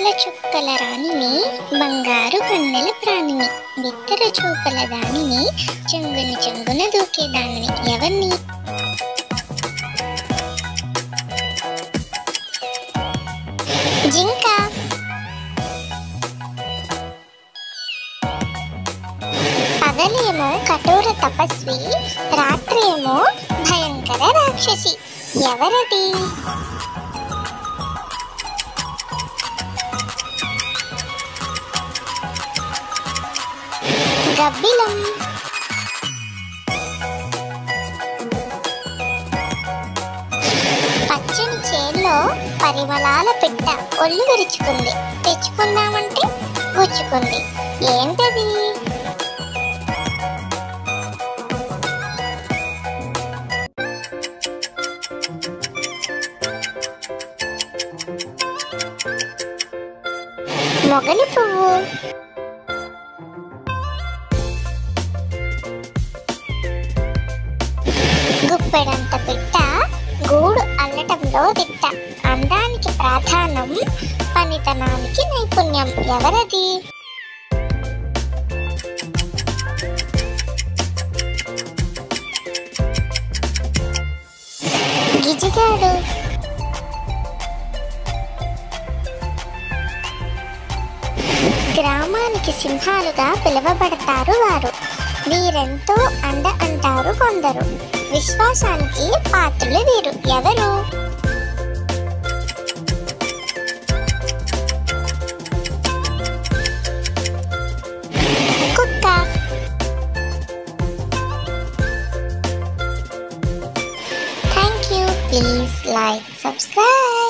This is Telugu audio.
బట్టల చుక్కల రాణిని, బంగారు కన్నెల ప్రాణిని, బిత్తర చూపల దానిని, చెంగుని చెంగున దూకేదానిని. ఎవరిని? జింక. పగలేమో కఠోర తపస్వి, రాత్రి ఏమో భయంకర రాక్షసి. ఎవరది? గబ్బిలం. పచ్చని చేల్లో పరిమళాల పిట్ట ఒళ్ళు విరుచుకుంది. తెచ్చుకుందామంటే గుచ్చుకుంది. ఏంటది? మొగలి పువ్వు. గుప్పెడంత పిట్ట, గూడు అల్లటంలో దిట్ట. అందానికి ప్రాధాన్యం, పనితనానికి నైపుణ్యం. ఎవరది? గిజిగాడు. గ్రామానికి సింహాలుగా పిలువబడతారు వారు. వీరెంతో అండ అంటారు కొందరు. విశ్వాసానికి పాత్రులు వీరు. ఎవరు? కుక్క. Thank you. Please like, subscribe.